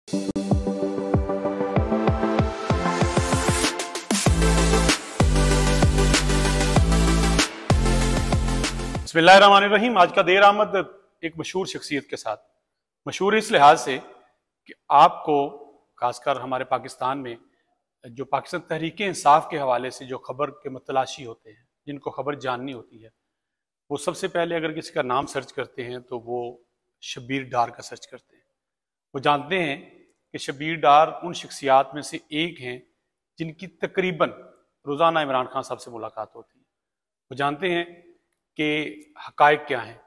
बिस्मिल्लाहिर्रहमानिर्रहीम। आज का देर आमद एक मशहूर शख्सियत के साथ। मशहूर इस लिहाज से कि आपको खासकर हमारे पाकिस्तान में जो पाकिस्तान तहरीक इंसाफ के हवाले से जो खबर के मतलाशी होते हैं, जिनको खबर जाननी होती है, वो सबसे पहले अगर किसी का नाम सर्च करते हैं तो वो शब्बीर डार का सर्च करते हैं। वो जानते हैं कि शब्बीर डार उन शख्सियात में से एक हैं जिनकी तकरीबन रोज़ाना इमरान खान साहब से मुलाकात होती है। वो जानते हैं कि हकायक क्या हैं,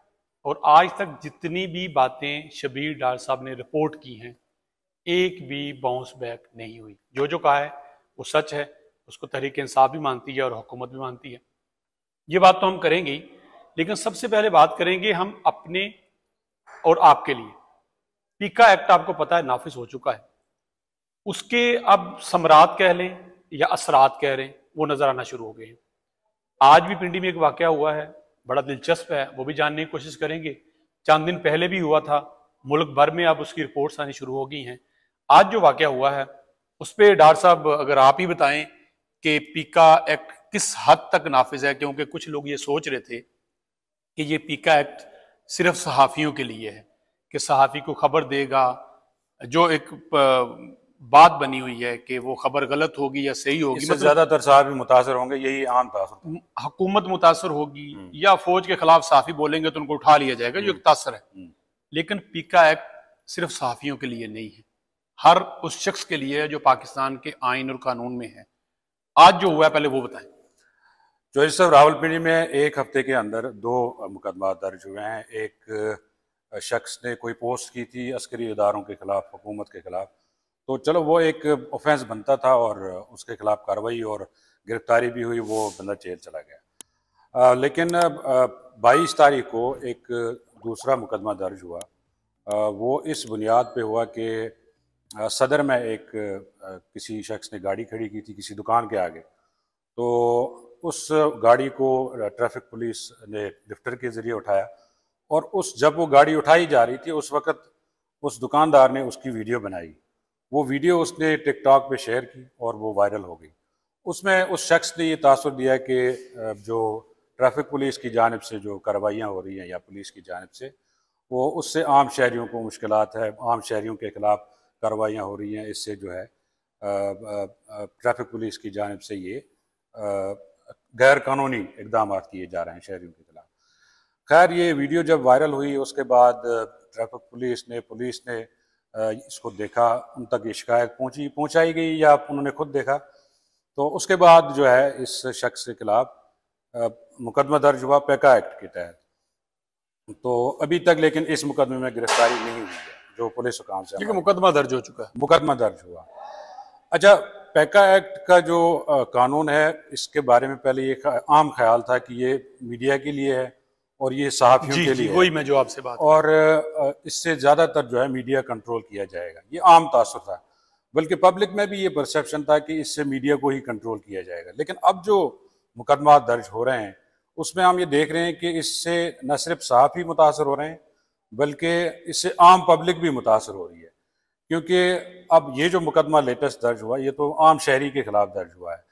और आज तक जितनी भी बातें शब्बीर डार साहब ने रिपोर्ट की हैं, एक भी बाउंस बैक नहीं हुई। जो जो कहा है वो सच है, उसको तहरीक इंसाफ भी मानती है और हुकूमत भी मानती है। ये बात तो हम करेंगे ही, लेकिन सबसे पहले बात करेंगे हम अपने और आपके लिए। पीका एक्ट आपको पता है नाफिज हो चुका है। उसके अब समरात कह लें या असरात कह लें, वो नजर आना शुरू हो गए हैं। आज भी पिंडी में एक वाकया हुआ है, बड़ा दिलचस्प है, वो भी जानने की कोशिश करेंगे। चंद दिन पहले भी हुआ था, मुल्क भर में अब उसकी रिपोर्ट्स आनी शुरू हो गई हैं। आज जो वाकया हुआ है उस पर डार साहब अगर आप ही बताएं कि पीका एक्ट किस हद तक नाफिज है, क्योंकि कुछ लोग ये सोच रहे थे कि ये पीका एक्ट सिर्फ सहाफ़ियों के लिए है, कि सहाफ़ी को खबर देगा। जो एक बात बनी हुई है कि वो खबर गलत होगी या सही होगी, मतलब ज्यादातर साहब मुतासर होंगे, यही आम तासर। हुकूमत मुतासर होगी या फौज के खिलाफ सहाफ़ी बोलेंगे तो उनको उठा लिया जाएगा, जो एक तासर है। लेकिन पीका एक्ट सिर्फ सहाफ़ियों के लिए नहीं है, हर उस शख्स के लिए है जो पाकिस्तान के आइन और कानून में है। आज जो हुआ है पहले वो बताएं। जो साहब, रावलपिंडी में एक हफ्ते के अंदर 2 मुकदमा दर्ज हुए हैं। एक शख्स ने कोई पोस्ट की थी अस्करी इदारों के खिलाफ, हुकूमत के खिलाफ, तो चलो वो एक ऑफेंस बनता था और उसके खिलाफ कार्रवाई और गिरफ्तारी भी हुई, वो बंदा जेल चला गया। लेकिन 22 तारीख को एक दूसरा मुकदमा दर्ज हुआ। वो इस बुनियाद पे हुआ कि सदर में एक किसी शख्स ने गाड़ी खड़ी की थी किसी दुकान के आगे, तो उस गाड़ी को ट्रैफिक पुलिस ने लिफ्टर के ज़रिए उठाया, और जब वो गाड़ी उठाई जा रही थी उस वक़्त उस दुकानदार ने उसकी वीडियो बनाई। वो वीडियो उसने टिकटॉक पे शेयर की और वो वायरल हो गई। उसमें उस शख्स ने ये तासुर दिया कि जो ट्रैफिक पुलिस की जानिब से जो कार्रवाइयाँ हो रही हैं या पुलिस की जानिब से, वो उससे आम शहरियों को मुश्किलात है, आम शहरियों के खिलाफ कार्रवाइयाँ हो रही हैं, इससे जो है ट्रैफिक पुलिस की जानिब से ये गैर कानूनी इकदाम किए जा रहे हैं शहरियों के खिलाफ। खैर, ये वीडियो जब वायरल हुई उसके बाद ट्रैफिक पुलिस ने इसको देखा, उन तक ये शिकायत पहुंचाई गई या उन्होंने खुद देखा, तो उसके बाद जो है इस शख्स के खिलाफ मुकदमा दर्ज हुआ पैका एक्ट के तहत। तो अभी तक लेकिन इस मुकदमे में गिरफ्तारी नहीं हुई है जो पुलिस हुकाम से। मुकदमा दर्ज हो चुका है, मुकदमा दर्ज हुआ। अच्छा, पैका एक्ट का जो कानून है, इसके बारे में पहले ये आम ख्याल था कि ये मीडिया के लिए है और ये सहाफ़ियों के लिए, वही मैं जो आपसे बात, और इससे ज़्यादातर जो है मीडिया कंट्रोल किया जाएगा, ये आम तासुर था। बल्कि पब्लिक में भी ये परसेप्शन था कि इससे मीडिया को ही कंट्रोल किया जाएगा। लेकिन अब जो मुकदमा दर्ज हो रहे हैं उसमें हम ये देख रहे हैं कि इससे न सिर्फ सहाफ़ी मुतासर हो रहे हैं बल्कि इससे आम पब्लिक भी मुतासर हो रही है, क्योंकि अब ये जो मुकदमा लेटेस्ट दर्ज हुआ ये तो आम शहरी के खिलाफ दर्ज हुआ है,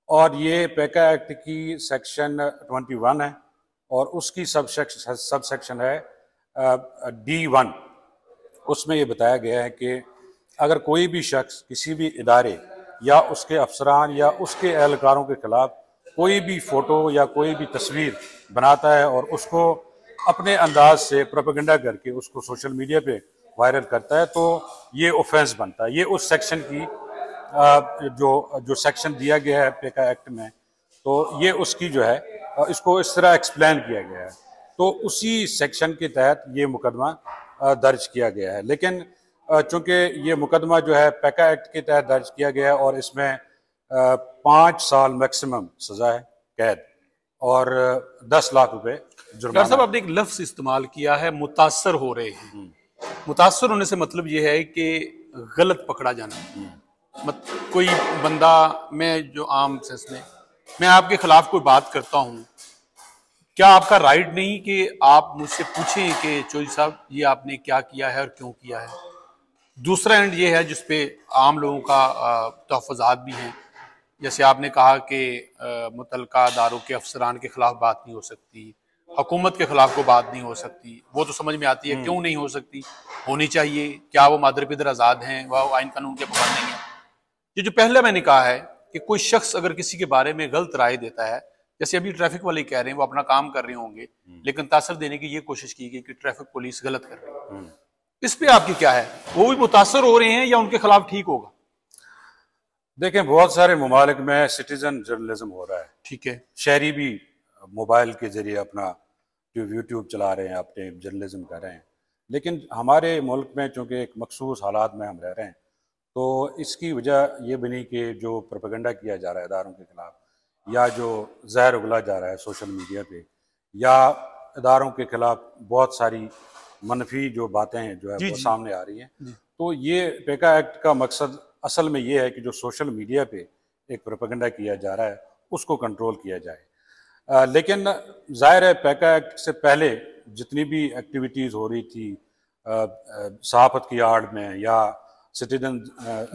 और ये पैका एक्ट की सेक्शन 21 है और उसकी सब सेक्शन है D1। उसमें ये बताया गया है कि अगर कोई भी शख्स किसी भी इदारे या उसके अफसरान या उसके एहलकारों के खिलाफ कोई भी फ़ोटो या कोई भी तस्वीर बनाता है और उसको अपने अंदाज से प्रोपेगेंडा करके उसको सोशल मीडिया पे वायरल करता है, तो ये ऑफेंस बनता है। ये उस सेक्शन की जो सेक्शन दिया गया है पैका एक्ट में, तो ये उसकी जो है इसको इस तरह एक्सप्लेन किया गया है, तो उसी सेक्शन के तहत ये मुकदमा दर्ज किया गया है। लेकिन चूँकि ये मुकदमा जो है पैका एक्ट के तहत दर्ज किया गया है और इसमें 5 साल मैक्सिमम सज़ा है कैद और 10 लाख रुपए जुर्माना। साहब, आपने एक लफ्ज़ इस्तेमाल किया है, मुतासर हो रहे हैं। मुतासर होने से मतलब ये है कि गलत पकड़ा जाना। कोई बंदा, मैं जो आम सेंस में मैं आपके खिलाफ कोई बात करता हूँ, क्या आपका राइट नहीं कि आप मुझसे पूछें कि चौधरी साहब ये आपने क्या किया है और क्यों किया है? दूसरा एंड ये है जिसपे आम लोगों का तहफ़्फ़ुज़ात भी हैं। जैसे आपने कहा कि मुतल्लिका अदारों के अफसरान के खिलाफ बात नहीं हो सकती, हुकूमत के खिलाफ कोई बात नहीं हो सकती। वो तो समझ में आती है, क्यों नहीं हो सकती, होनी चाहिए। क्या वो मादर पिदर आज़ाद हैं, वह आइन कानून के पाबंद नहीं है। ये जो पहले मैंने कहा है कि कोई शख्स अगर किसी के बारे में गलत राय देता है, जैसे अभी ट्रैफिक वाले कह रहे हैं वो अपना काम कर रहे होंगे, लेकिन तासर देने की ये कोशिश की गई कि ट्रैफिक पुलिस गलत कर रही है, इस पे आपकी क्या है? वो भी मुतासर हो रहे हैं या उनके खिलाफ ठीक होगा? देखें, बहुत सारे ममालिक में सिटीजन जर्नलिज्म हो रहा है। ठीक है, शहरी भी मोबाइल के जरिए अपना जो यूट्यूब चला रहे हैं, अपने जर्नलिज्म कर रहे हैं। लेकिन हमारे मुल्क में चूँकि एक मखसूस हालात में हम रह रहे हैं, तो इसकी वजह ये बनी कि जो प्रोपेगेंडा किया जा रहा है इदारों के खिलाफ, या जो जहर उगला जा रहा है सोशल मीडिया पे, या इदारों के खिलाफ बहुत सारी मनफी जो बातें हैं जो है वो सामने आ रही हैं। तो ये पेका एक्ट का मकसद असल में ये है कि जो सोशल मीडिया पे एक प्रोपेगेंडा किया जा रहा है उसको कंट्रोल किया जाए। लेकिन जाहिर है पेका एक्ट से पहले जितनी भी एक्टिविटीज़ हो रही थी सहाफ़त की आड़ में या सिटीजन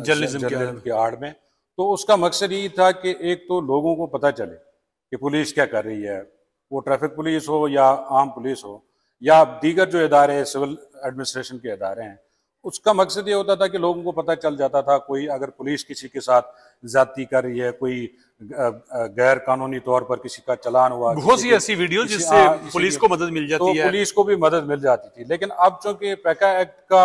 जर्नलिज्म की आड़ में, तो उसका मकसद यही था कि एक तो लोगों को पता चले कि पुलिस क्या कर रही है, वो ट्रैफिक पुलिस हो या आम पुलिस हो या दीगर जो इदारे सिविल एडमिनिस्ट्रेशन के इदारे हैं। उसका मकसद ये होता था कि लोगों को पता चल जाता था कोई अगर पुलिस किसी के साथ ज्यादती कर रही है, कोई गैर कानूनी तौर पर किसी का चालान हुआ, बहुत सी ऐसी वीडियो जिससे पुलिस को मदद मिल जाती है, तो पुलिस को भी मदद मिल जाती थी। लेकिन अब चूंकि पेका एक्ट का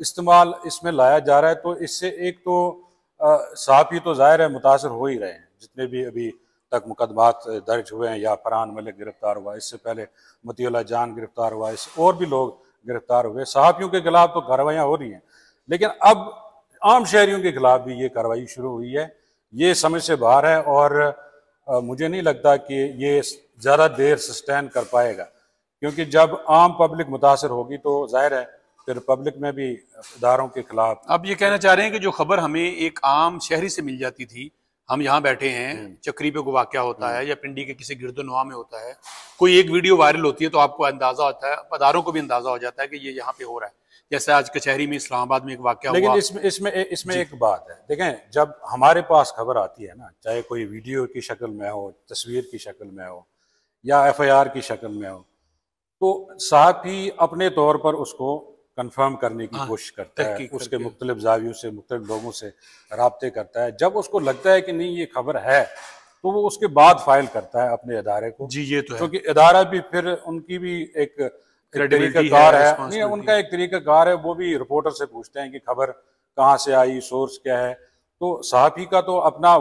इस्तेमाल इसमें लाया जा रहा है, तो इससे एक तो सहाफ़ी तो जाहिर है मुतासर हो ही रहे हैं। जितने भी अभी तक मुकदमात दर्ज हुए हैं, या फरहान मलिक गिरफ्तार हुआ, इससे पहले मतीउल्लाह जान गिरफ्तार हुआ, इससे और भी लोग गिरफ्तार हुए। सहाफ़ियों के खिलाफ तो कार्रवाइयाँ हो रही हैं, लेकिन अब आम शहरियों के खिलाफ भी ये कार्रवाई शुरू हुई है। ये समझ से बाहर है और मुझे नहीं लगता कि ये ज़्यादा देर सस्टेन कर पाएगा, क्योंकि जब आम पब्लिक मुतासर होगी तो जाहिर है फिर पब्लिक में भी इदारों के खिलाफ। आप ये कहना चाह रहे हैं कि जो खबर हमें एक आम शहरी से मिल जाती थी, हम यहाँ बैठे हैं, चक्री पे कोई वाक़या होता है या पिंडी के किसी गिरदोनवा में होता है, कोई एक वीडियो वायरल होती है तो आपको अंदाजा होता है, अदारों को भी अंदाजा हो जाता है कि ये यहाँ पे हो रहा है। जैसे आज कचहरी में इस्लामाबाद में एक वाक़या हुआ। लेकिन इसमें एक बात है, देखें, जब हमारे पास खबर आती है ना, चाहे कोई वीडियो की शक्ल में हो, तस्वीर की शक्ल में हो या FIR की शक्ल में हो, तो सहाफ़ी अपने तौर पर उसको कंफर्म करने की कोशिश करता है, उसके मुख्तलिफ जावियों से, मुख्तलिफ लोगों से राब्ते करता है। जब उसको लगता है कि नहीं ये खबर है, तो वो उसके बाद फाइल करता है अपने इदारे को। जी, ये तो है, क्योंकि इदारा भी फिर उनकी भी एक तरीकाकार है, नहीं, उनका एक तरीकाकार है। वो भी रिपोर्टर से पूछते हैं कि खबर कहाँ से आई, सोर्स क्या है। तो सहाफ़ी का तो अपना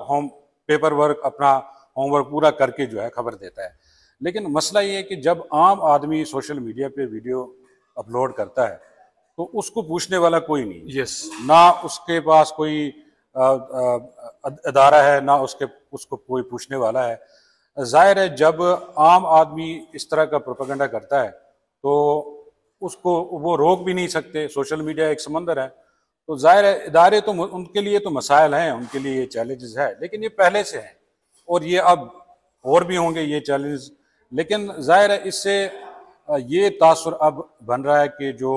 होम पेपर वर्क, अपना होमवर्क पूरा करके जो है खबर देता है। लेकिन मसला ये है कि जब आम आदमी सोशल मीडिया पे वीडियो अपलोड करता है तो उसको पूछने वाला कोई नहीं। ना उसके पास कोई अदारा है, ना उसको कोई पूछने वाला है। जाहिर है जब आम आदमी इस तरह का प्रोपेगेंडा करता है तो उसको वो रोक भी नहीं सकते। सोशल मीडिया एक समंदर है, तो जाहिर है इदारे तो उनके लिए तो मसाइल हैं, उनके लिए ये चैलेंजेस है, लेकिन ये पहले से हैं और ये अब और भी होंगे ये चैलेंज। लेकिन जाहिर है इससे ये तासुर अब बन रहा है कि जो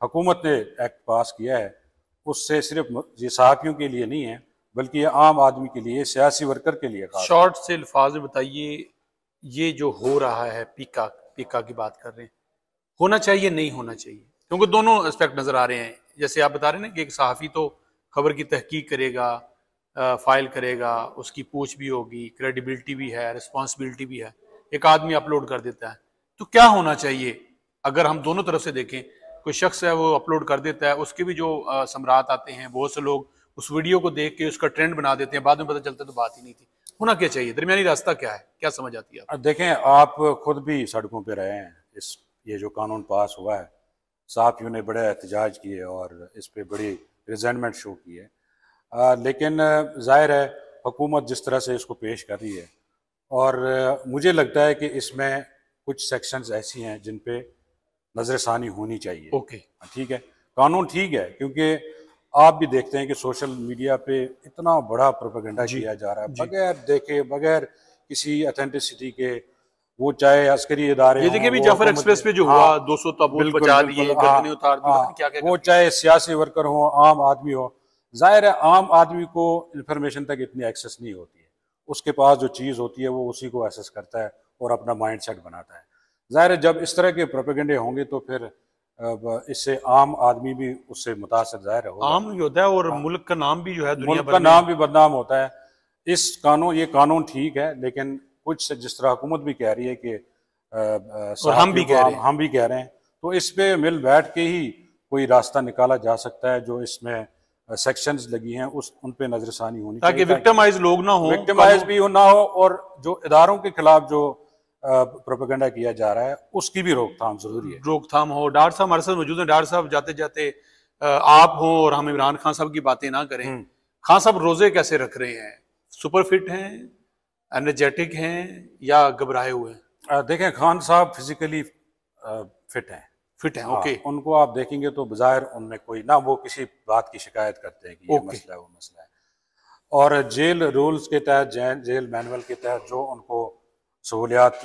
हुकूमत ने एक्ट पास किया है उससे सिर्फ ये सहाफ़ियों के लिए नहीं है, बल्कि ये आम आदमी के लिए, सियासी वर्कर के लिए। शॉर्ट से अल्फाज में बताइए, ये जो हो रहा है, पीका की बात कर रहे हैं, होना चाहिए नहीं होना चाहिए? क्योंकि दोनों एस्पेक्ट नज़र आ रहे हैं। जैसे आप बता रहे हैं ना कि एक सहाफ़ी तो खबर की तहकीक करेगा, फाइल करेगा, उसकी पूछ भी होगी, क्रेडिबिलिटी भी है, रिस्पॉन्सिबिलिटी भी है। एक आदमी अपलोड कर देता है, तो क्या होना चाहिए? अगर हम दोनों तरफ से देखें, कोई शख्स है वो अपलोड कर देता है, उसके भी जो समरात आते हैं, बहुत से लोग उस वीडियो को देख के उसका ट्रेंड बना देते हैं, बाद में पता चलता है तो बात ही नहीं थी। होना क्या चाहिए? दरमियानी रास्ता क्या है? क्या समझ आती है आप? देखें, आप खुद भी सड़कों पे रहे हैं। ये जो कानून पास हुआ है, सहाफ़ियों ने बड़े एहतजाज किए और इस पर बड़ी रिजेंटमेंट शो की है। लेकिन जाहिर है हुकूमत जिस तरह से इसको पेश कर रही है, और मुझे लगता है कि इसमें कुछ सेक्शंस ऐसी हैं जिन पे नज़रसानी होनी चाहिए। ओके, ठीक है, कानून ठीक है, क्योंकि आप भी देखते हैं कि सोशल मीडिया पे इतना बड़ा प्रोपेगेंडा किया जा रहा है बगैर देखे, बगैर किसी अथेंटिसिटी के। वो चाहे अस्करी इदारे ये देखिए भी वो जाफर एक्सप्रेस पे जो हुआ 200 ताबूत बचा दिए, गर्दनें उतार दी, क्या क्या वो चाहे सियासी वर्कर हो, आम आदमी हो। जाहिर है आम आदमी को इंफॉर्मेशन तक इतनी एक्सेस नहीं होती है, उसके पास जो चीज़ होती है वो उसी को एक्सेस करता है और अपना माइंड सेट बनाता है। जाहिर है जब इस तरह के प्रोपेगेंडे होंगे तो फिर इससे आम आदमी भी उससे मुतासर जाहिर होगा, आम भी होता है और मुल्क का नाम भी जो है दुनिया मुल्क भर का में नाम भी बदनाम होता है। ये कानून ठीक है, लेकिन कुछ जिस तरह हुकूमत भी कह रही है कि और हम भी कह रहे हैं, तो इस पे मिल बैठ के ही कोई रास्ता निकाला जा सकता है। जो इसमें सेक्शंस लगी हैं उन पे नजरसानी होनी चाहिए, ताकि विक्टिमाइज लोग ना हो, विक्टिमाइज भी ना हो, और जो इदारों के खिलाफ जो प्रोपेगेंडा किया जा रहा है उसकी भी रोकथाम जरूरी है। रोकथाम हो। डॉक्टर साहब हमारे साथ मौजूद हैं। डॉक्टर साहब जाते जाते आप हो और हम इमरान खान साहब की बातें ना करें, खान साहब रोजे कैसे रख रहे हैं? सुपर फिट हैं, एनर्जेटिक हैं या घबराए हुए हैं? देखें खान साहब फिजिकली फिट हैं, ओके। उनको आप देखेंगे तो बाहर उनमें कोई ना वो किसी बात की शिकायत करते हैं कि ये मसला है वो मसला है, और जेल रूल्स के तहत, जेल मैनुअल के तहत जो उनको सहूलियात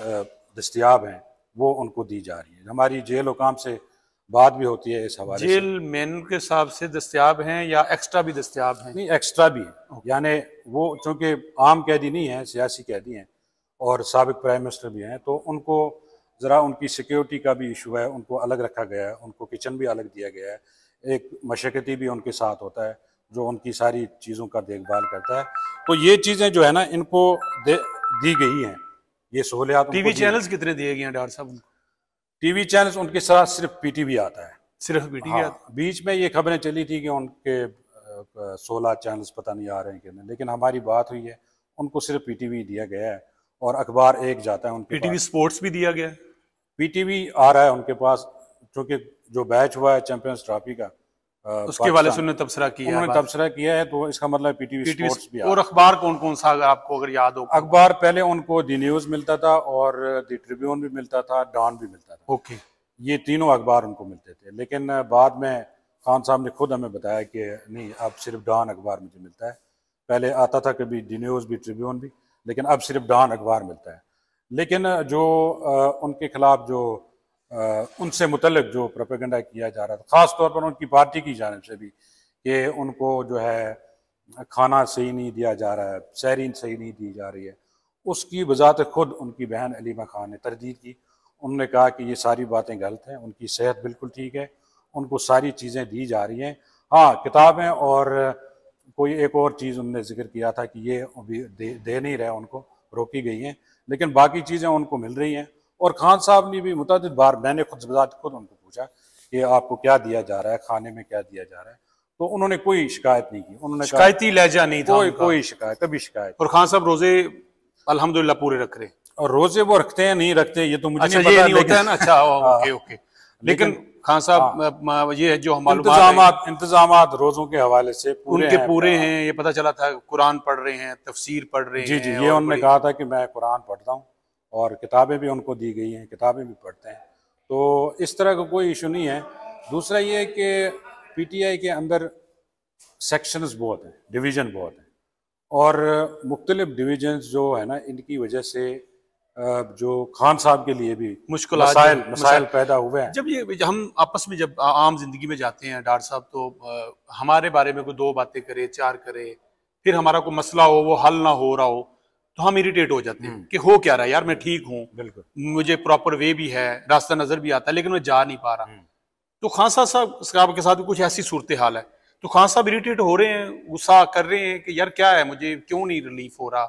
दस्तियाब हैं वो उनको दी जा रही है। हमारी जेल हुकाम से बात भी होती है इस हवाले से। जेल मैनुअल के हिसाब से दस्तियाब हैं या एक्स्ट्रा भी दस्तियाब हैं? नहीं, एक्स्ट्रा भी है, यानी वो चूँकि आम कैदी नहीं है, सियासी कैदी हैं और साबिक प्राइम मिनिस्टर भी हैं, तो उनको ज़रा उनकी सिक्योरिटी का भी इशू है, उनको अलग रखा गया है, उनको किचन भी अलग दिया गया है, एक मशक्कती भी उनके साथ होता है जो उनकी सारी चीज़ों का देखभाल करता है। तो ये चीज़ें जो है ना इनको दी गई हैं, ये सहूलियात। टीवी चैनल्स कितने दिए गए हैं डॉक्टर साहब? टीवी चैनल्स उनके साथ सिर्फ पीटीवी आता है, सिर्फ पीटीवी आता है। बीच में ये खबरें चली थी कि उनके 16 चैनल्स पता नहीं आ रहे हैं कि नहीं, लेकिन हमारी बात हुई है उनको सिर्फ पीटीवी दिया गया है और अखबार एक जाता है उनके पीटीवी स्पोर्ट्स भी दिया गया है, पीटीवी आ रहा है उनके पास, क्योंकि जो बैच हुआ है चैंपियंस ट्रॉफी का उसके वाले से उन्होंने तब्सरा किया है, तो इसका मतलब पीटीवी स्पोर्ट्स भी। और अखबार कौन कौन सा अगर आपको अगर याद हो? अखबार पहले उनको दी न्यूज़ मिलता था और दी ट्रिब्यून भी मिलता था, डॉन भी मिलता था। ओके, ये तीनों अखबार उनको मिलते थे, लेकिन बाद में खान साहब ने खुद हमें बताया कि नहीं, अब सिर्फ डॉन अखबार मुझे मिलता है। पहले आता था कभी दी न्यूज़ भी, ट्रिब्यून भी, लेकिन अब सिर्फ डॉन अखबार मिलता है। लेकिन जो उनके खिलाफ जो उनसे मुतल्लिक जो प्रोपेगेंडा किया जा रहा था, ख़ास तौर पर उनकी पार्टी की जानिब से भी, कि उनको जो है खाना सही नहीं दिया जा रहा है, सहरीन सही नहीं दी जा रही है, उसकी वजाहत खुद उनकी बहन अलीमा खान ने तरदीद की। उन्होंने कहा कि ये सारी बातें गलत हैं, उनकी सेहत बिल्कुल ठीक है, उनको सारी चीज़ें दी जा रही हैं। हाँ, किताबें और कोई एक और चीज़ उन्होंने जिक्र किया था कि ये अभी दे नहीं रहे, उनको रोकी गई हैं, लेकिन बाकी चीज़ें उनको मिल रही हैं। और खान साहब ने भी मुतअद्दिद बार, मैंने खुद उनको पूछा कि आपको क्या दिया जा रहा है, खाने में क्या दिया जा रहा है, तो उन्होंने कोई शिकायत नहीं की। उन्होंने शिकायती लहजा नहीं था, कोई शिकायत, कभी शिकायत। और खान साहब रोजे अल्हम्दुलिल्लाह पूरे रख रहे हैं। और रोजे वो रखते हैं नहीं रखते ये तो मुझे अच्छा, नहीं पता, ये नहीं होता है ना। अच्छा, ओके ओके। लेकिन खान साहब ये जो इंतजामात रोजों के हवाले से पूरे हैं, ये पता चला था। कुरान पढ़ रहे हैं, तफसीर पढ़ रहे हैं। जी, ये उन्होंने कहा था कि मैं कुरान पढ़ता हूँ और किताबें भी उनको दी गई हैं, किताबें भी पढ़ते हैं, तो इस तरह का कोई इशू नहीं है। दूसरा ये है कि पीटीआई के अंदर सेक्शंस बहुत हैं, डिवीज़न बहुत हैं, और मुख्तलिफ डिवीजन्स जो है ना, इनकी वजह से जो खान साहब के लिए भी मसाइल पैदा हुए हैं। जब ये हम आपस में जब आम जिंदगी में जाते हैं डॉक्टर साहब, तो हमारे बारे में कोई दो बातें करे, चार करे, फिर हमारा कोई मसला हो, वो हल ना हो रहा हो, तो हम इरिटेट हो जाते हैं कि हो क्या रहा है यार, मैं ठीक हूँ, बिल्कुल मुझे प्रॉपर वे भी है, रास्ता नजर भी आता है, लेकिन मैं जा नहीं पा रहा। तो खान साहब के साथ भी कुछ ऐसी सूरत हाल है, तो खान साहब इरिटेट हो रहे हैं, गुस्सा कर रहे हैं कि यार क्या है, मुझे क्यों नहीं रिलीफ हो रहा,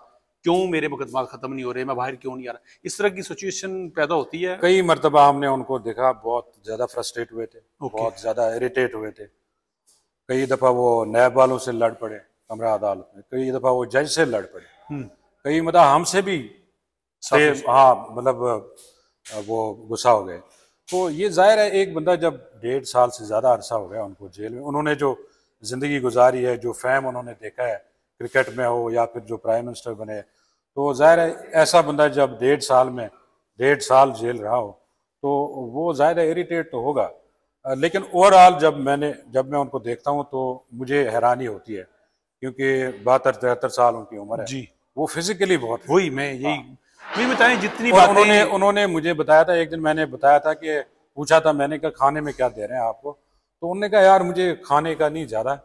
क्यों मेरे मुकदमा खत्म नहीं हो रहे, मैं बाहर क्यों नहीं आ रहा। इस तरह की सिचुएशन पैदा होती है। कई मरतबा हमने उनको देखा, बहुत ज्यादा फ्रस्ट्रेट हुए थे, बहुत ज्यादा इरिटेट हुए थे। कई दफा वो नैब वालों से लड़ पड़े कमरा अदालत में, कई दफा वो जज से लड़ पड़े, कई मतलब हमसे भी मतलब वो गुस्सा हो गए। तो ये जाहिर है, एक बंदा जब 1.5 साल से ज़्यादा अरसा हो गया उनको जेल में, उन्होंने जो ज़िंदगी गुजारी है, जो फैम उन्होंने देखा है, क्रिकेट में हो या फिर जो प्राइम मिनिस्टर बने, तो जाहिर है ऐसा बंदा जब 1.5 साल जेल रहा हो तो वो ज़ाहिर है इरिटेट तो होगा। लेकिन ओवरऑल जब मैं उनको देखता हूँ तो मुझे हैरानी होती है, क्योंकि 72-73 साल उनकी उम्र है जी। वो फिजिकली बहुत, वही मैं यही मुझे बताएं जितनी और बातें उन्होंने मुझे बताया था, एक दिन मैंने बताया था कि पूछा था मैंने, कहा खाने में क्या दे रहे हैं आपको, तो उन्होंने कहा यार मुझे खाने का नहीं, ज़्यादा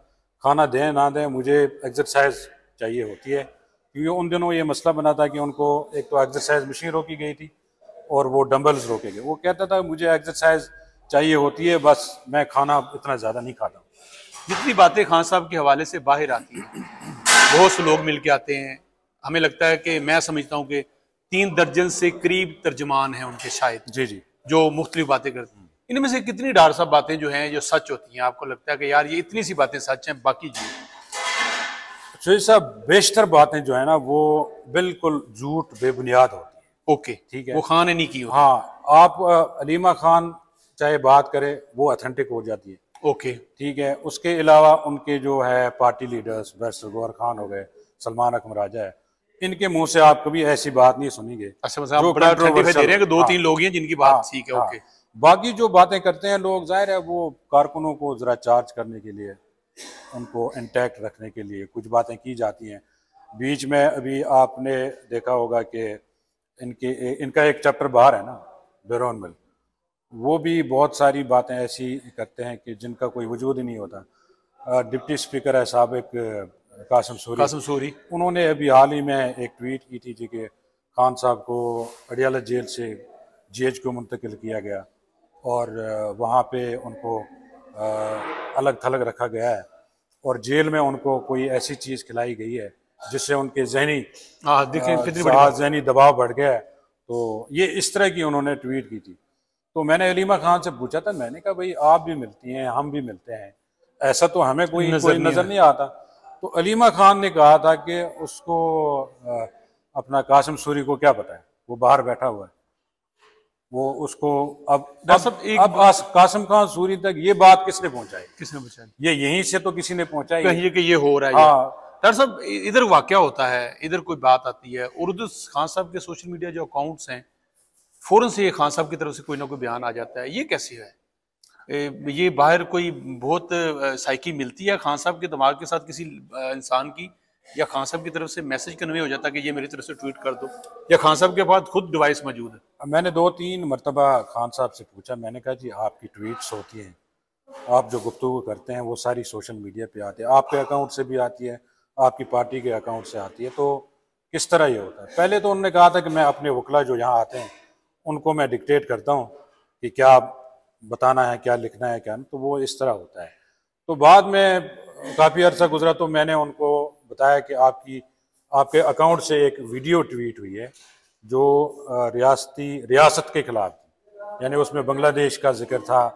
खाना दें ना दें, मुझे एक्सरसाइज चाहिए होती है, क्योंकि उन दिनों ये मसला बना था कि उनको एक तो एक्सरसाइज मशीन रोकी गई थी और वो डंबल्स रोके गए। वो कहता था मुझे एक्सरसाइज चाहिए होती है, बस मैं खाना इतना ज़्यादा नहीं खाता हूँ। जितनी बातें खान साहब के हवाले से बाहर आती हैं, बहुत से लोग मिल के आते हैं, हमें लगता है कि मैं समझता हूँ कि 3 दर्जन से करीब तर्जमान हैं उनके शायद, जी जी, जो मुख्तलिफ बातें करते हैं। इनमें से कितनी डार साहब बातें जो हैं जो सच होती हैं, आपको लगता है कि यार ये इतनी सी बातें सच हैं, बाकी जी? शोएब साहब बेशतर बातें जो है ना वो बिल्कुल झूठ बेबुनियाद होती है। ओके, ठीक है, वो खान ने नहीं की होती। हाँ, आप अलीमा खान चाहे बात करे वो ऑथेंटिक हो जाती है। ओके, ठीक है, उसके अलावा उनके जो है party leaders barrister Gauhar Khan हो गए, सलमान अकमर राजा है, इनके मुंह से आप कभी ऐसी बात नहीं सुनेंगे। अच्छा, मतलब आप बड़ा आइडेंटिफाई दे रहे हैं कि 2-3 लोग हैं जिनकी बात ठीक है। हाँ, ओके, बाकी जो बातें करते हैं लोग, जाहिर है वो कारकुनों को जरा चार्ज करने के लिए, उनको इंटैक्ट रखने के लिए कुछ बातें की जाती हैं। बीच में अभी आपने देखा होगा कि इनका एक चैप्टर बाहर है ना, बैरोन मिल, वो भी बहुत सारी बातें ऐसी करते हैं कि जिनका कोई वजूद ही नहीं होता। डिप्टी स्पीकर है साबिक कासिम सूरी, उन्होंने अभी हाल ही में एक ट्वीट की थी जी कि खान साहब को अडियाला जेल से जीएच को मुंतकिल किया गया और वहाँ पे उनको अलग थलग रखा गया है और जेल में उनको कोई ऐसी चीज़ खिलाई गई है जिससे उनके जहनी दबाव बढ़ गया है। तो ये इस तरह की उन्होंने ट्वीट की थी। तो मैंने अलीमा खान से पूछा था, मैंने कहा भाई आप भी मिलती हैं, हम भी मिलते हैं, ऐसा तो हमें कोई नजर नहीं आता। तो अलीमा खान ने कहा था कि उसको अपना कासिम सूरी को क्या पता है, वो बाहर बैठा हुआ है, वो उसको अब कासिम खान सूरी तक ये बात किसने पहुंचाई? ये यहीं से तो किसी ने पहुंचाई कहीं कि ये हो रहा है। हाँ डॉक्टर साहब, इधर वाकया होता है, इधर कोई बात आती है, उर्दू खान साहब के सोशल मीडिया जो अकाउंट्स हैं फौरन से ये खान साहब की तरफ से कोई ना कोई बयान आ जाता है, ये कैसे है? ये बाहर कोई बहुत साइकी मिलती है खान साहब के दिमाग के साथ किसी इंसान की, या खान साहब की तरफ से मैसेज कन्वे हो जाता है कि ये मेरी तरफ से ट्वीट कर दो, या खान साहब के पास खुद डिवाइस मौजूद है? मैंने 2-3 मरतबा खान साहब से पूछा, मैंने कहा जी आपकी ट्वीट्स होती हैं, आप जो गुफ्तगू करते हैं वो सारी सोशल मीडिया पे आती है, आपके अकाउंट से भी आती है, आपकी पार्टी के अकाउंट से आती है, तो किस तरह ये होता है? पहले तो उन्होंने कहा था कि मैं अपने वकला जो यहाँ आते हैं उनको मैं डिक्टेट करता हूँ कि क्या बताना है, क्या लिखना है, क्या नहीं, तो वो इस तरह होता है। तो बाद में काफ़ी अर्सा गुजरा तो मैंने उनको बताया कि आपके अकाउंट से एक वीडियो ट्वीट हुई है जो रियासत के खिलाफ थी, यानी उसमें बांग्लादेश का जिक्र था,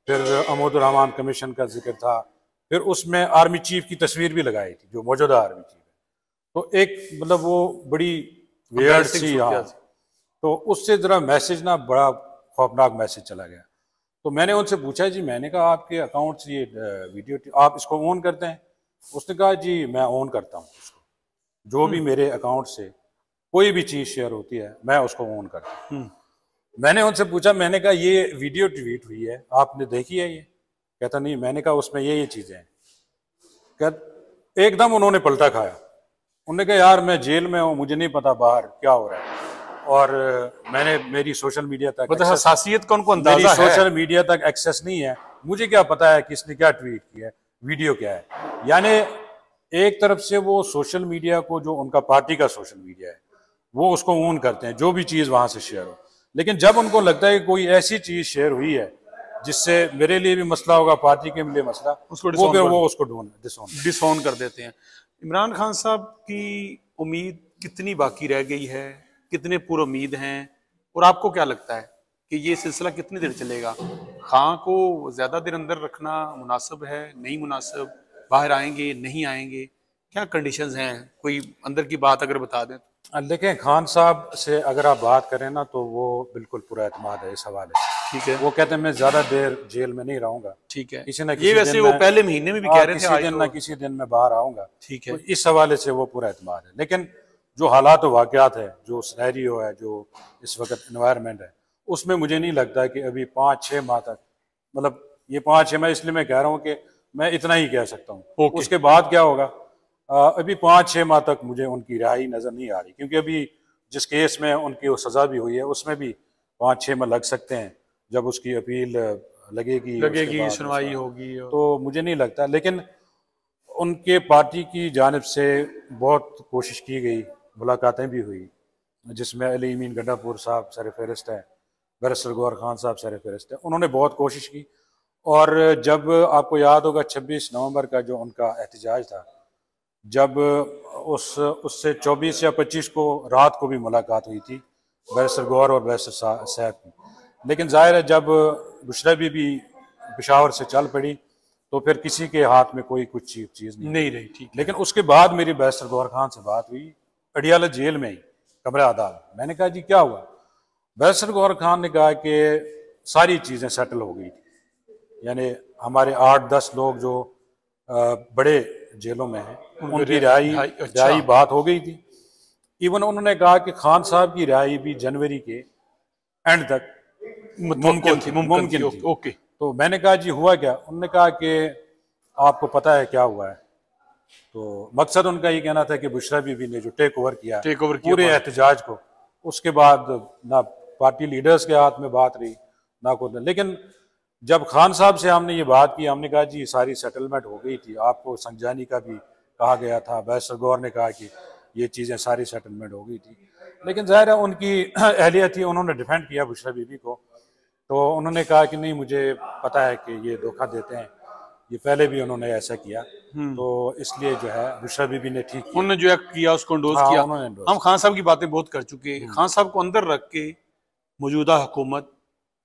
फिर अमोदुर-रहमान कमीशन का जिक्र था, फिर उसमें आर्मी चीफ की तस्वीर भी लगाई थी जो मौजूदा आर्मी चीफ है। तो एक मतलब वो बड़ी वियर्ड सी, हाँ, तो उससे ज़रा मैसेज ना बड़ा खौफनाक मैसेज चला गया। तो मैंने उनसे पूछा जी, मैंने कहा आपके अकाउंट से ये वीडियो आप इसको ऑन करते हैं? उसने कहा जी मैं ऑन करता हूँ इसको, जो भी मेरे अकाउंट से कोई भी चीज़ शेयर होती है मैं उसको ऑन करता हूँ। मैंने उनसे पूछा, मैंने कहा ये वीडियो ट्वीट हुई है, आपने देखी है ये? कहता नहीं। मैंने कहा उसमें ये चीज़ें हैं। कहता एकदम उन्होंने पलटा खाया, उन्होंने कहा यार मैं जेल में हूँ, मुझे नहीं पता बाहर क्या हो रहा है, और मैंने मेरी सोशल मीडिया तक हसासियत का उनको अंदाजा है, सोशल मीडिया तक एक्सेस नहीं है, मुझे क्या पता है किसने क्या ट्वीट किया है, वीडियो क्या है। यानी एक तरफ से वो सोशल मीडिया को, जो उनका पार्टी का सोशल मीडिया है, वो उसको ऑन करते हैं जो भी चीज़ वहाँ से शेयर हो, लेकिन जब उनको लगता है कि कोई ऐसी चीज़ शेयर हुई है जिससे मेरे लिए भी मसला होगा, पार्टी के लिए मसला, वो उसको डिसऑन कर देते हैं। इमरान खान साहब की उम्मीद कितनी बाकी रह गई है, कितने पूरे उम्मीद हैं, और आपको क्या लगता है कि ये सिलसिला कितनी देर चलेगा? खां को ज़्यादा देर अंदर रखना मुनासिब है, नहीं मुनासिब? बाहर आएंगे, नहीं आएंगे, क्या कंडीशंस हैं? कोई अंदर की बात अगर बता दें। देखें, खान साहब से अगर आप बात करें ना तो वो बिल्कुल पूरा एतमाद है इस हवाले से। ठीक है, वो कहते हैं मैं ज़्यादा देर जेल में नहीं रहूँगा। ठीक है, किसी न ये वैसे वो पहले महीने में भी कह रहे थे किसी दिन ना किसी दिन मैं बाहर आऊँगा। ठीक है, तो इस हवाले से वो पूरा एतमाद है। लेकिन जो हालात वाक़यात है, जो सिनेरियो है, जो इस वक्त एनवायरनमेंट है, उसमें मुझे नहीं लगता कि अभी 5-6 माह तक, मतलब ये 5-6 माह इसलिए मैं कह रहा हूँ कि मैं इतना ही कह सकता हूँ। उसके बाद क्या होगा, अभी 5-6 माह तक मुझे उनकी रिहाई नज़र नहीं आ रही, क्योंकि अभी जिस केस में उनकी वो सज़ा भी हुई है उसमें भी 5-6 माह लग सकते हैं जब उसकी अपील लगेगी सुनवाई होगी। तो मुझे नहीं लगता, लेकिन उनके पार्टी की जानिब से बहुत कोशिश की गई, मुलाकातें भी हुई, जिसमें अली अमीन गंडापुर साहब सर फहरिस्त है, बैरिस्टर गौहर खान साहब सर फहरिस्त है। उन्होंने बहुत कोशिश की और जब आपको याद होगा 26 नवंबर का जो उनका एहतजाज था, जब उससे 24 या 25 को रात को भी मुलाकात हुई थी बैरिस्टर गौहर और बैरिस्टर साहब की, लेकिन जाहिर है जब बुशरा बीबी पेशावर से चल पड़ी तो फिर किसी के हाथ में कोई कुछ चीज़ नहीं रही। ठीक, लेकिन उसके बाद मेरी बैरिस्टर गौहर खान से बात हुई अडियाला जेल में ही, कमरा आदाब। मैंने कहा जी क्या हुआ? बैरिस्टर गौहर खान ने कहा कि सारी चीज़ें सेटल हो गई थी, यानी हमारे 8-10 लोग जो बड़े जेलों में हैं उनकी रिहाई बात हो गई थी। इवन उन्होंने कहा कि खान साहब की रिहाई भी जनवरी के एंड तक मुमकिन थी। ओके। तो मैंने कहा जी हुआ क्या? उन्होंने कहा कि आपको पता है क्या हुआ है? तो मकसद उनका ये कहना था कि बुशरा बीबी ने जो टेक ओवर किया पूरे एहतजाज को, उसके बाद ना पार्टी लीडर्स के हाथ में बात रही ना कोई। लेकिन जब खान साहब से हमने ये बात की, हमने कहा जी सारी सेटलमेंट हो गई थी, आपको संजानी का भी कहा गया था, बैरिस्टर गौहर ने कहा कि ये चीज़ें सारी सेटलमेंट हो गई थी, लेकिन ज़ाहिर है उनकी अहलियत थी, उन्होंने डिफेंड किया बुशरा बीबी को। तो उन्होंने कहा कि नहीं मुझे पता है कि ये धोखा देते हैं, ये पहले भी उन्होंने ऐसा किया, तो इसलिए जो है बुशरा बीबी ने ठीक किया, उन्होंने जो एक्ट किया उसको एंडोर्स किया। हम खान साहब की बातें बहुत कर चुके हैं, खान साहब को अंदर रख के मौजूदा हुकूमत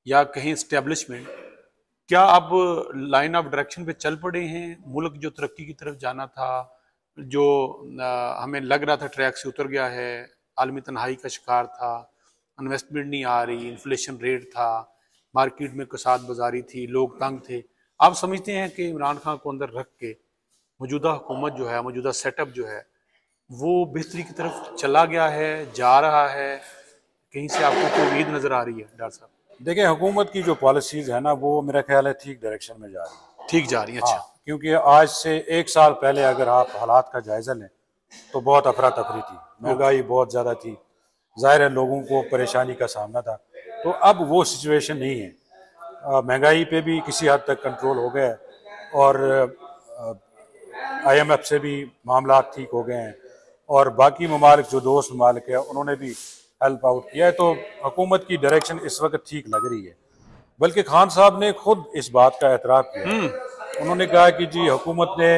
या कहीं इस्टेब्लिशमेंट क्या अब लाइन ऑफ डायरेक्शन पे चल पड़े हैं? मुल्क जो तरक्की की तरफ जाना था, जो हमें लग रहा था ट्रैक से उतर गया है, आलमी तन्हाई का शिकार था, इन्वेस्टमेंट नहीं आ रही, इन्फ्लेशन रेट था, मार्केट में कसाद बाजारी थी, लोग तंग थे। आप समझते हैं कि इमरान खान को अंदर रख के मौजूदा हुकूमत जो है, मौजूदा सेटअप जो है, वो बेहतरी की तरफ चला गया है, जा रहा है? कहीं से आपको कोई उम्मीद नजर आ रही है डॉक्टर साहब? देखिए हुकूमत की जो पॉलिसीज है ना, वो मेरा ख्याल है ठीक डायरेक्शन में जा रही है। ठीक जा रही है। अच्छा। क्योंकि आज से 1 साल पहले अगर आप हालात का जायजा लें तो बहुत अफरा तफरी थी, महंगाई बहुत ज़्यादा थी, जाहिर है लोगों को परेशानी का सामना था। तो अब वो सिचुएशन नहीं है, महंगाई पे भी किसी हद तक कंट्रोल हो गया और IMF से भी मामला ठीक हो गए हैं और बाकी ममालिक जो दोस्त ममालिक है उन्होंने भी हेल्प आउट किया है। तो हुकूमत की डायरेक्शन इस वक्त ठीक लग रही है, बल्कि खान साहब ने खुद इस बात का एतराफ़ किया। उन्होंने कहा कि जी हुकूमत ने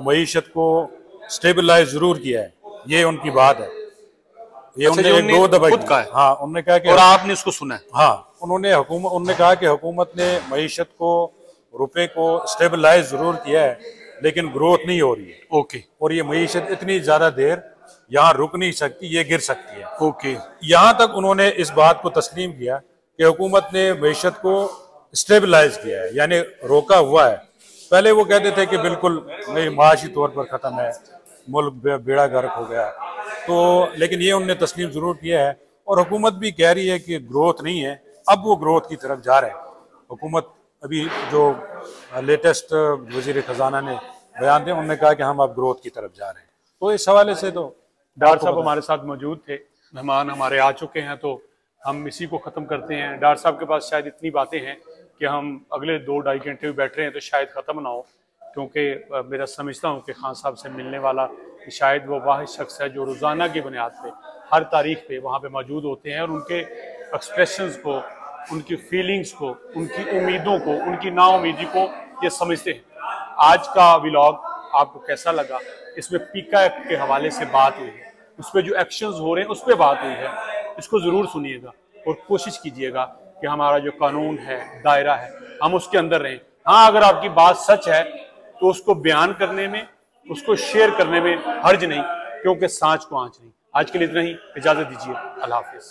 मईशत को स्टेबलाइज ज़रूर किया है, ये उनकी बात है, ये उन्होंने 2 दफा कहा है। हाँ, उन्होंने कहा कि और आपने उसको सुना है? हाँ, उन्होंने कहा कि हुकूमत ने मईशत को, रुपए को स्टेबलाइज ज़रूर किया है, लेकिन ग्रोथ नहीं हो रही है। ओके। और ये मईशत इतनी ज़्यादा देर यहाँ रुक नहीं सकती, ये गिर सकती है। ओके। यहाँ तक उन्होंने इस बात को तस्लीम किया कि हुकूमत ने मईशत को स्टेबलाइज किया है, यानी रोका हुआ है। पहले वो कहते थे कि बिल्कुल माशी तौर पर ख़त्म है, मुल्क बेड़ा गर्क हो गया, तो लेकिन ये उन्होंने तस्लीम ज़रूर किया है। और हुकूमत भी कह रही है कि ग्रोथ नहीं है, अब वो ग्रोथ की तरफ जा रहे हैं। हुकूमत अभी जो लेटेस्ट वज़ीर ख़जाना ने बयान दिया, उन्होंने कहा कि हम अब ग्रोथ की तरफ जा रहे हैं। तो इस हवाले से तो डॉक्टर साहब हमारे साथ मौजूद थे, मेहमान हमारे आ चुके हैं, तो हम इसी को ख़त्म करते हैं। डॉक्टर साहब के पास शायद इतनी बातें हैं कि हम अगले 2-2.5 घंटे भी बैठ रहे हैं तो शायद ख़त्म ना हो, क्योंकि मेरा समझता हूँ कि खान साहब से मिलने वाला शायद वो वाहिद शख्स है जो रोज़ाना की बुनियाद पे हर तारीख पे वहाँ पे मौजूद होते हैं और उनके एक्सप्रेशंस को, उनकी फीलिंग्स को, उनकी उम्मीदों को, उनकी नाउमीदी को ये समझते हैं। आज का व्लॉग आपको कैसा लगा? इसमें पीका एक्ट के हवाले से बात हुई है, उस पर जो एक्शंस हो रहे हैं उस पर बात हुई है, इसको ज़रूर सुनिएगा और कोशिश कीजिएगा कि हमारा जो कानून है, दायरा है, हम उसके अंदर रहें। हाँ, अगर आपकी बात सच है तो उसको बयान करने में, उसको शेयर करने में हर्ज नहीं, क्योंकि सांच को आँच नहीं। आज के लिए इतना ही, इजाज़त दीजिए, अल्लाह हाफिज़।